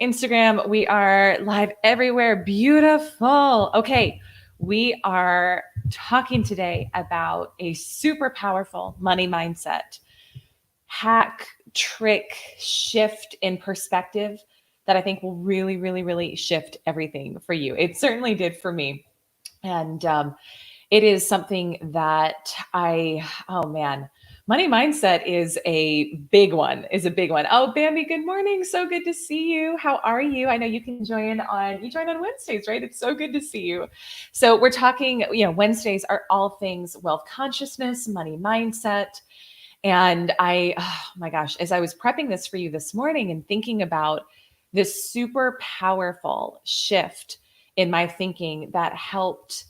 Instagram. We are live everywhere. Beautiful. Okay. We are talking today about a super powerful money mindset hack, trick, shift in perspective that I think will really, really, really shift everything for you. It certainly did for me. And it is something that oh man, money mindset is a big one, Oh, Bambi, good morning. So good to see you. How are you? I know you can you join on Wednesdays, right? It's so good to see you. So we're talking, Wednesdays are all things wealth consciousness, money mindset. And oh my gosh, as I was prepping this for you this morning and thinking about this super powerful shift in my thinking that helped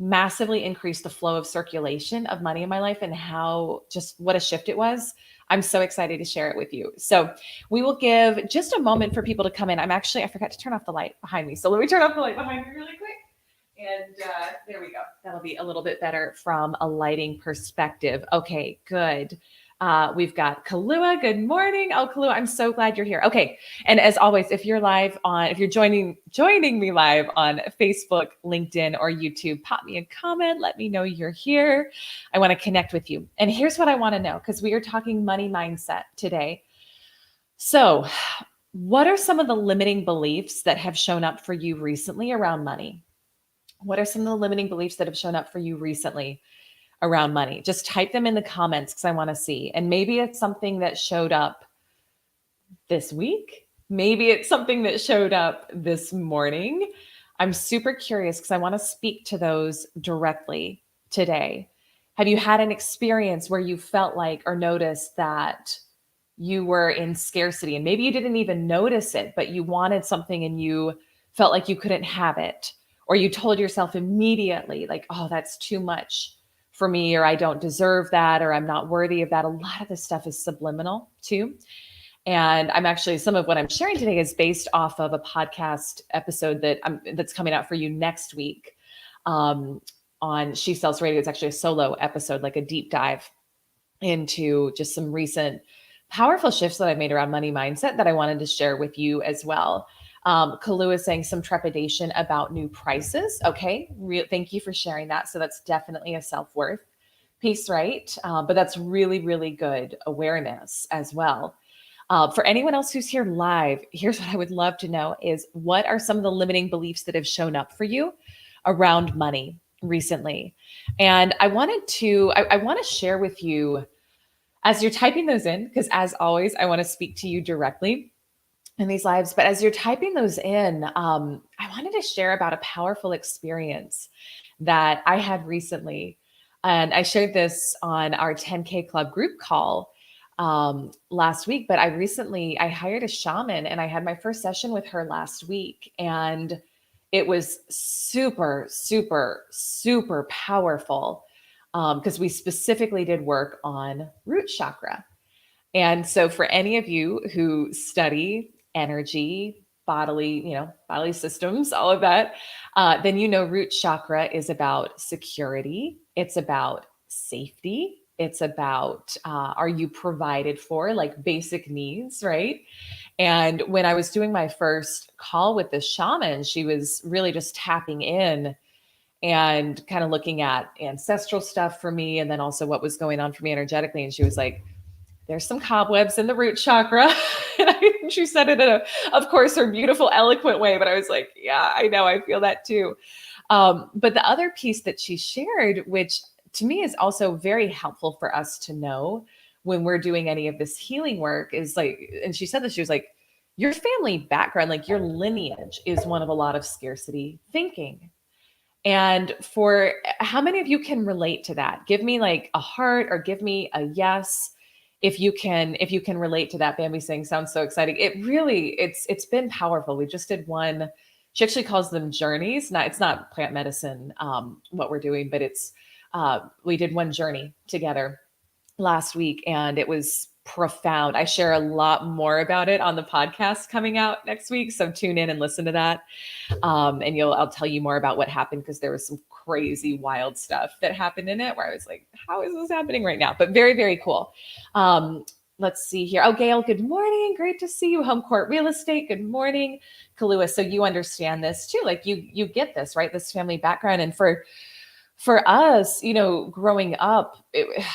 massively increase the flow of circulation of money in my life and how just what a shift it was. I'm so excited to share it with you. So we will give just a moment for people to come in. I forgot to turn off the light behind me. So let me turn off the light behind me really quick. And there we go. That'll be a little bit better from a lighting perspective. Okay, good. We've got Kalua. Good morning. Oh, Kalua, I'm so glad you're here. Okay. And as always, if you're joining me live on Facebook, LinkedIn, or YouTube, pop me a comment. Let me know you're here. I want to connect with you. And here's what I want to know, because we are talking money mindset today. So, what are some of the limiting beliefs that have shown up for you recently around money? What are some of the limiting beliefs that have shown up for you recently around money? Just type them in the comments because I want to see. And maybe it's something that showed up this week. Maybe it's something that showed up this morning. I'm super curious because I want to speak to those directly today. Have you had an experience where you felt like or noticed that you were in scarcity and maybe you didn't even notice it, but you wanted something and you felt like you couldn't have it? Or you told yourself immediately, like, oh, that's too much for me, or I don't deserve that, or I'm not worthy of that. A lot of this stuff is subliminal too. And some of what I'm sharing today is based off of a podcast episode that's coming out for you next week on She Sells Radio. It's actually a solo episode, like a deep dive into just some recent powerful shifts that I've made around money mindset that I wanted to share with you as well. Kalu is saying some trepidation about new prices. Okay. Thank you for sharing that. So that's definitely a self-worth piece, right? But that's really, really good awareness as well. For anyone else who's here live, here's what I would love to know is what are some of the limiting beliefs that have shown up for you around money recently? And I want to share with you as you're typing those in, because as always, I want to speak to you directly in these lives. But as you're typing those in, I wanted to share about a powerful experience that I had recently. And I shared this on our 10K Club group call last week. But I hired a shaman and I had my first session with her last week. And it was super, super, super powerful because we specifically did work on root chakra. And so for any of you who study energy, bodily systems, all of that, then root chakra is about security. It's about safety. It's about, are you provided for, like basic needs, right? And when I was doing my first call with the shaman, she was really just tapping in and kind of looking at ancestral stuff for me, and then also what was going on for me energetically. And she was like, there's some cobwebs in the root chakra. And she said it in of course, her beautiful, eloquent way. But I was like, yeah, I know. I feel that too. But the other piece that she shared, which to me is also very helpful for us to know when we're doing any of this healing work, is like, and she said this, she was like, your family background, like your lineage is one of a lot of scarcity thinking. And for how many of you can relate to that? Give me like a heart or give me a yes if you can relate to that. Bambi saying sounds so exciting. It's been powerful. We just did one. She actually calls them journeys. It's not plant medicine what we're doing, but it's we did one journey together last week and it was profound. I share a lot more about it on the podcast coming out next week. So tune in and listen to that. And I'll tell you more about what happened because there was some crazy wild stuff that happened in it where I was like, how is this happening right now? But very, very cool. let's see here. Oh, Gail, good morning. Great to see you. Home Court Real Estate. Good morning. Kalua. So you understand this too. Like you get this, right? This family background. And for us, growing up, it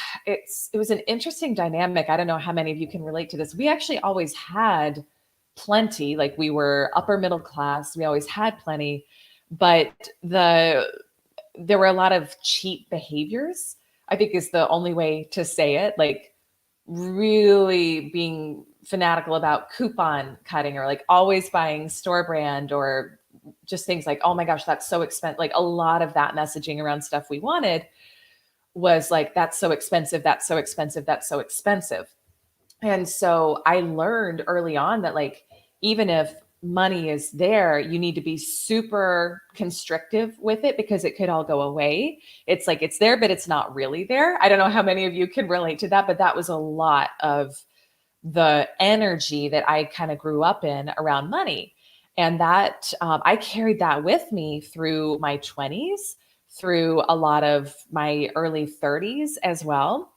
was an interesting dynamic. I don't know how many of you can relate to this. We actually always had plenty, like we were upper middle class. We always had plenty, but there were a lot of cheap behaviors, I think is the only way to say it. Like really being fanatical about coupon cutting or like always buying store brand or just things like, oh my gosh, that's so expensive. Like a lot of that messaging around stuff we wanted was like, that's so expensive, that's so expensive, that's so expensive. And so I learned early on that like, even if money is there, you need to be super constrictive with it because it could all go away. It's like, it's there, but it's not really there. I don't know how many of you can relate to that, but that was a lot of the energy that I kind of grew up in around money. And that I carried that with me through my 20s, through a lot of my early 30s as well.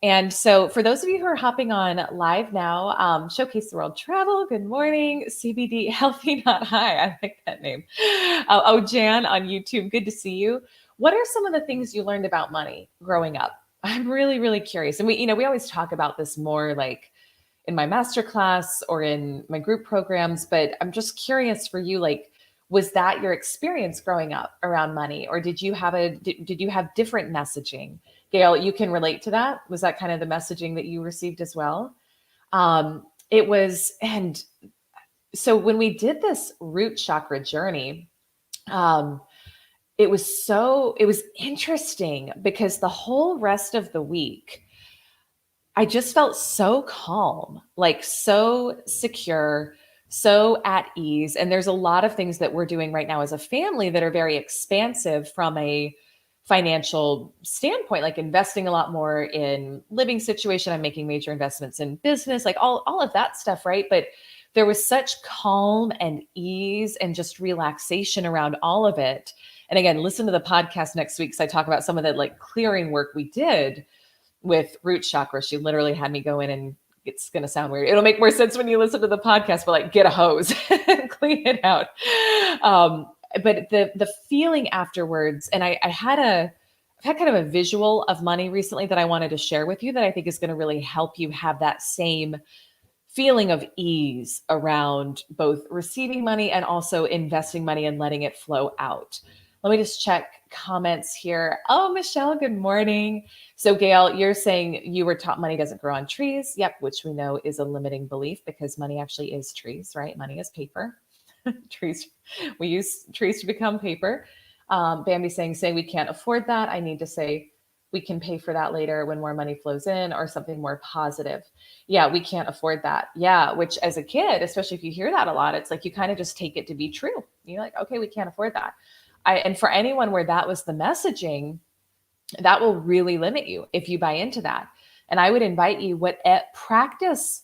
And so, for those of you who are hopping on live now, Showcase the World Travel, good morning. CBD Healthy Not High. I like that name. Oh, Jan on YouTube, good to see you. What are some of the things you learned about money growing up? I'm really, really curious. And we always talk about this more like in my masterclass or in my group programs, but I'm just curious for you, like, was that your experience growing up around money, or did you have did you have different messaging? Gail, you can relate to that. Was that kind of the messaging that you received as well? It was, and so when we did this root chakra journey, um, it was interesting because the whole rest of the week, I just felt so calm, like so secure, so at ease. And there's a lot of things that we're doing right now as a family that are very expansive from a financial standpoint, like investing a lot more in living situation. I'm making major investments in business, like all of that stuff, right? But there was such calm and ease and just relaxation around all of it. And again, listen to the podcast next week because I talk about some of the like clearing work we did with root chakra. She literally had me go in and it's going to sound weird. It'll make more sense when you listen to the podcast, but like get a hose and clean it out. But the feeling afterwards, and I've had kind of a visual of money recently that I wanted to share with you that I think is going to really help you have that same feeling of ease around both receiving money and also investing money and letting it flow out. Let me just check comments here. Oh, Michelle, good morning. So Gail, you're saying you were taught money doesn't grow on trees. Yep, which we know is a limiting belief because money actually is trees, right? Money is paper. Trees, we use trees to become paper. Bambi saying we can't afford that. I need to say we can pay for that later when more money flows in or something more positive. Yeah, we can't afford that. Yeah, which as a kid, especially if you hear that a lot, it's like you kind of just take it to be true. You're like, okay, we can't afford that. And for anyone where that was the messaging, that will really limit you if you buy into that. And I would invite you, practice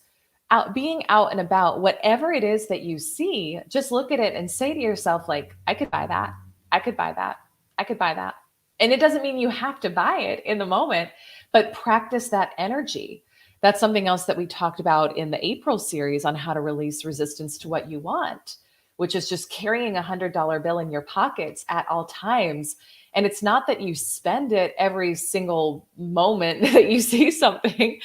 being out and about, whatever it is that you see, just look at it and say to yourself, like, I could buy that. I could buy that. I could buy that. And it doesn't mean you have to buy it in the moment, but practice that energy. That's something else that we talked about in the April series on how to release resistance to what you want, which is just carrying $100 bill in your pockets at all times. And it's not that you spend it every single moment that you see something,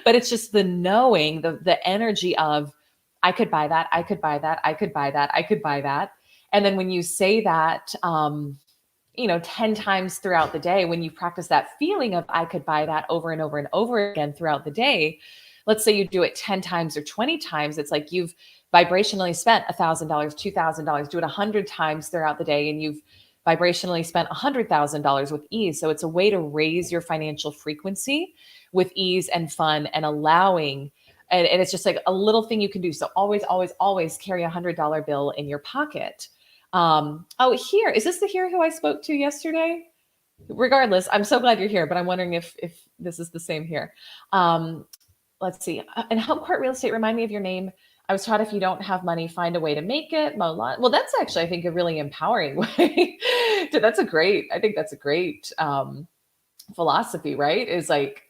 but it's just the knowing, the energy of, I could buy that, I could buy that, I could buy that, I could buy that. And then when you say that, 10 times throughout the day, when you practice that feeling of, I could buy that over and over and over again throughout the day, let's say you do it 10 times or 20 times, it's like you've vibrationally spent $1,000, $2,000, do it 100 times throughout the day, and you've vibrationally spent $100,000 with ease. So it's a way to raise your financial frequency with ease and fun and allowing, and it's just like a little thing you can do. So always, always, always carry $100 bill in your pocket. Here, is this the here who I spoke to yesterday? Regardless, I'm so glad you're here, but I'm wondering if this is the same here. Let's see. And Home Court Real Estate, remind me of your name. I was taught if you don't have money, find a way to make it. Well, that's actually, I think, a really empowering way. I think that's a great philosophy, right? Is like,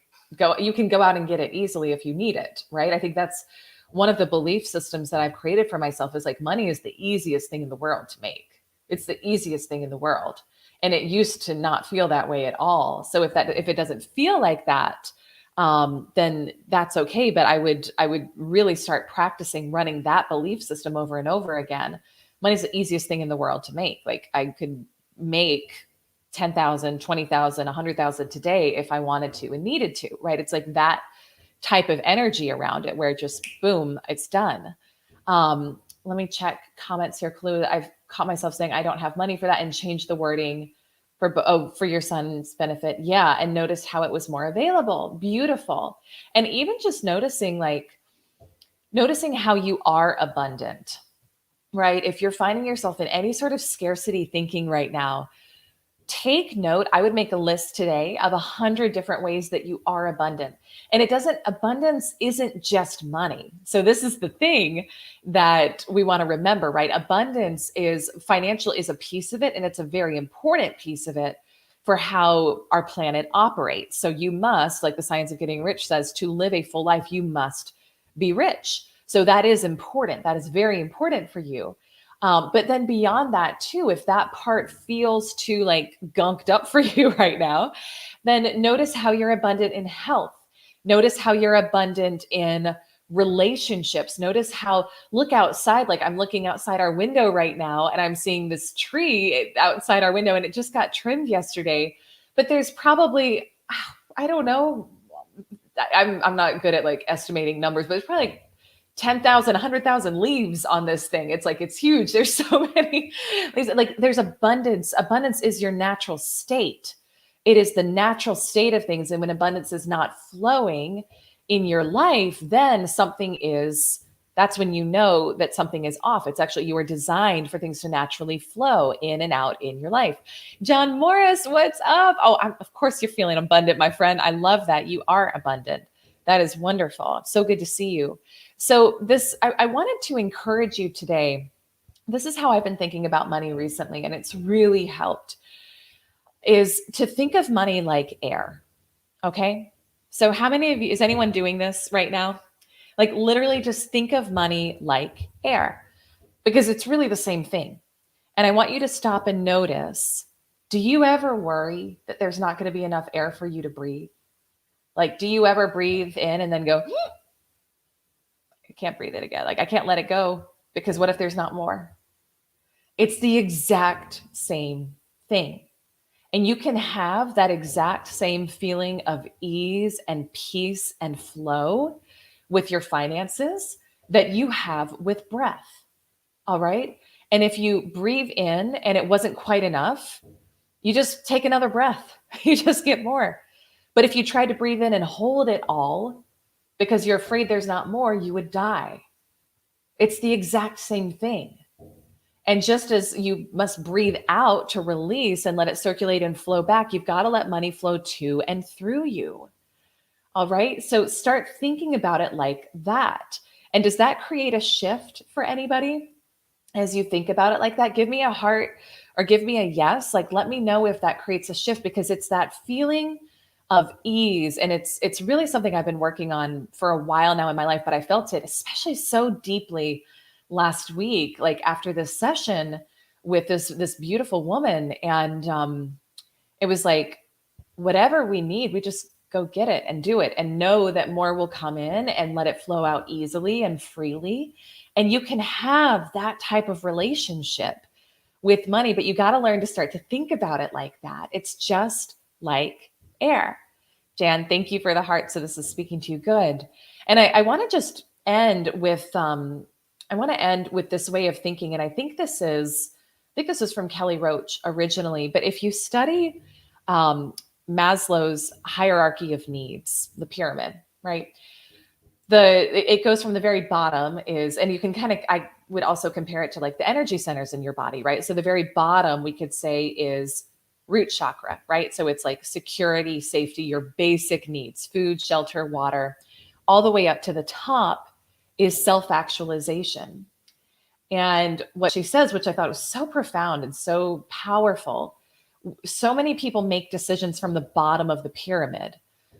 you can go out and get it easily if you need it, right? I think that's one of the belief systems that I've created for myself is like money is the easiest thing in the world to make. It's the easiest thing in the world. And it used to not feel that way at all. So if it doesn't feel like that, then that's okay. But I would really start practicing running that belief system over and over again. Money's the easiest thing in the world to make. Like I could make 10,000, 20,000, 100,000 today if I wanted to and needed to, right? It's like that type of energy around it where just boom, it's done. Let me check comments here. Clue. I've caught myself saying I don't have money for that and change the wording for your son's benefit. Yeah. And notice how it was more available. Beautiful. And even just noticing how you are abundant, right? If you're finding yourself in any sort of scarcity thinking right now, take note. I would make a list today of 100 different ways that you are abundant. And abundance isn't just money. So this is the thing that we want to remember, right? Abundance is financial is a piece of it. And it's a very important piece of it for how our planet operates. So you must, like the Science of Getting Rich says, to live a full life, you must be rich. So that is important. That is very important for you. But then beyond that too, if that part feels too like gunked up for you right now, then notice how you're abundant in health. Notice how you're abundant in relationships. Notice how, look outside, like I'm looking outside our window right now and I'm seeing this tree outside our window and it just got trimmed yesterday. But there's probably, I don't know, I'm not good at like estimating numbers, but it's probably like 10,000, 100,000 leaves on this thing. It's like, it's huge. There's so many, like there's abundance. Abundance is your natural state. It is the natural state of things. And when abundance is not flowing in your life, then that's when you know that something is off. It's actually, you are designed for things to naturally flow in and out in your life. John Morris, what's up? Oh, of course you're feeling abundant, my friend. I love that. You are abundant. That is wonderful. So good to see you. So I wanted to encourage you today. This is how I've been thinking about money recently, and it's really helped, is to think of money like air. Okay. So how many of you, is anyone doing this right now? Like literally just think of money like air, because it's really the same thing. And I want you to stop and notice, do you ever worry that there's not going to be enough air for you to breathe? Like, do you ever breathe in and then go, I can't breathe it again. Like, I can't let it go because what if there's not more? It's the exact same thing. And you can have that exact same feeling of ease and peace and flow with your finances that you have with breath. All right. And if you breathe in and it wasn't quite enough, you just take another breath. You just get more. But if you tried to breathe in and hold it all because you're afraid there's not more, you would die. It's the exact same thing. And just as you must breathe out to release and let it circulate and flow back, you've got to let money flow to and through you. All right. So start thinking about it like that. And does that create a shift for anybody as you think about it like that? Give me a heart or give me a yes. Like, let me know if that creates a shift, because it's that feeling of ease. And it's really something I've been working on for a while now in my life, but I felt it especially so deeply last week, like after this session with this beautiful woman. And it was like, whatever we need, we just go get it and do it and know that more will come in and let it flow out easily and freely. And you can have that type of relationship with money, but you got to learn to start to think about it like that. It's just like air. Jan, thank you for the heart. So this is speaking to you. Good. And I want to just end with, this way of thinking. And I think this is from Kelly Roach originally, but if you study Maslow's hierarchy of needs, the pyramid, right? It goes from the very bottom and you can I would also compare it to like the energy centers in your body, right? So the very bottom we could say is root chakra, right? So it's like security, safety, your basic needs, food, shelter, water, all the way up to the top is self-actualization. And what she says, which I thought was so profound and so powerful, so many people make decisions from the bottom of the pyramid.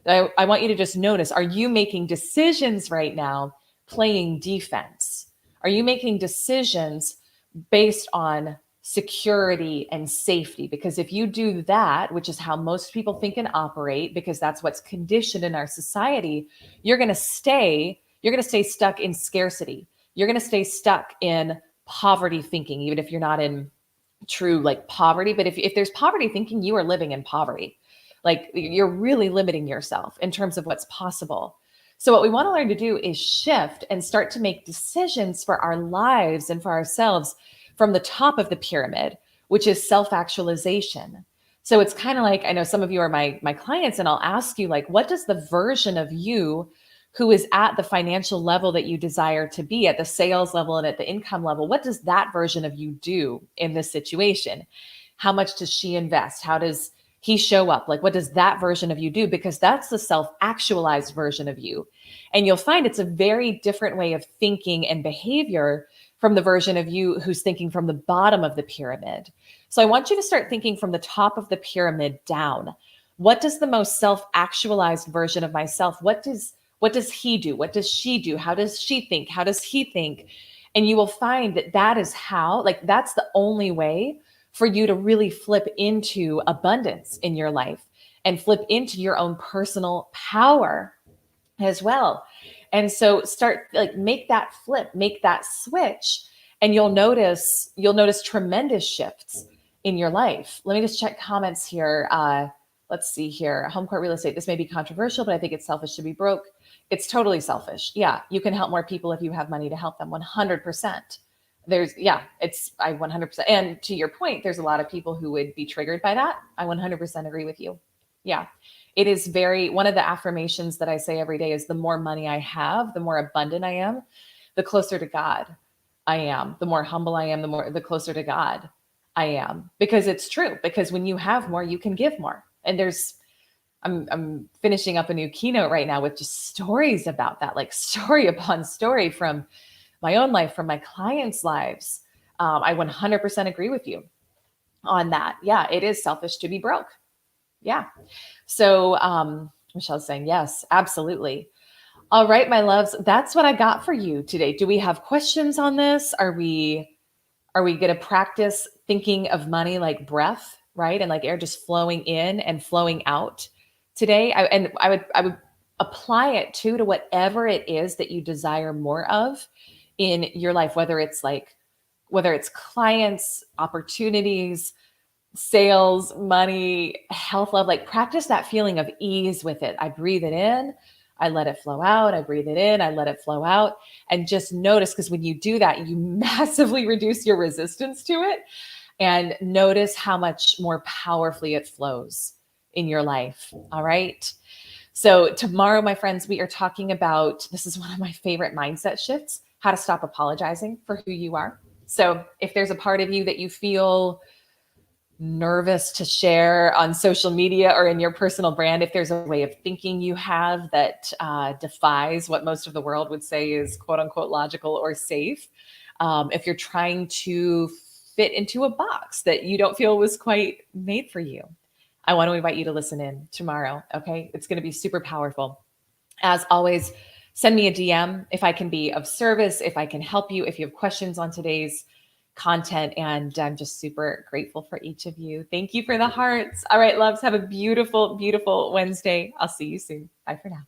I want you to just notice, are you making decisions right now playing defense? Are you making decisions based on security and safety? Because if you do that, which is how most people think and operate, because that's what's conditioned in our society, you're going to stay stuck in scarcity. You're going to stay stuck in poverty thinking, even if you're not in true like poverty. But if there's poverty thinking, you are living in poverty. Like you're really limiting yourself in terms of what's possible. So what we want to learn to do is shift and start to make decisions for our lives and for ourselves from the top of the pyramid, which is self-actualization. So it's kind of like, I know some of you are my clients, and I'll ask you, like, what does the version of you who is at the financial level that you desire to be, at the sales level and at the income level, what does that version of you do in this situation? How much does she invest? How does he show up? Like, what does that version of you do? Because that's the self-actualized version of you. And you'll find it's a very different way of thinking and behavior from the version of you who's thinking from the bottom of the pyramid. So I want you to start thinking from the top of the pyramid down. What does the most self-actualized version of myself, what does he do? What does she do? How does she think? How does he think? And you will find that that is how, like, that's the only way for you to really flip into abundance in your life and flip into your own personal power as well. And so start, like, make that flip, make that switch, and you'll notice tremendous shifts in your life. Let me just check comments here. Let's see here. Home court real estate. This may be controversial, but I think it's selfish to be broke. It's totally selfish. Yeah, you can help more people if you have money to help them. 100%. I 100%. And to your point, there's a lot of people who would be triggered by that. I 100% agree with you. Yeah. It is one of the affirmations that I say every day is, the more money I have, the more abundant I am, the closer to God I am. The more humble I am, the closer to God I am. Because it's true. Because when you have more, you can give more. And I'm finishing up a new keynote right now with just stories about that, like story upon story from my own life, from my clients' lives. I 100% agree with you on that. Yeah, it is selfish to be broke. Yeah. So Michelle's saying, yes, absolutely. All right, my loves, that's what I got for you today. Do we have questions on this? Are we going to practice thinking of money like breath, right? And like air just flowing in and flowing out today? I would apply it to whatever it is that you desire more of in your life, whether it's clients, opportunities, sales, money, health, love. Like, practice that feeling of ease with it. I breathe it in, I let it flow out. I breathe it in, I let it flow out. And just notice, because when you do that, you massively reduce your resistance to it, and notice how much more powerfully it flows in your life. All right. So tomorrow, my friends, we are talking about, this is one of my favorite mindset shifts, how to stop apologizing for who you are. So if there's a part of you that you feel nervous to share on social media or in your personal brand, if there's a way of thinking you have that defies what most of the world would say is quote unquote logical or safe, if you're trying to fit into a box that you don't feel was quite made for you, I want to invite you to listen in tomorrow. Okay. It's going to be super powerful. As always, send me a DM if I can be of service, if I can help you, if you have questions on today's content. And I'm just super grateful for each of you. Thank you for the hearts. All right, loves, have a beautiful, beautiful Wednesday. I'll see you soon. Bye for now.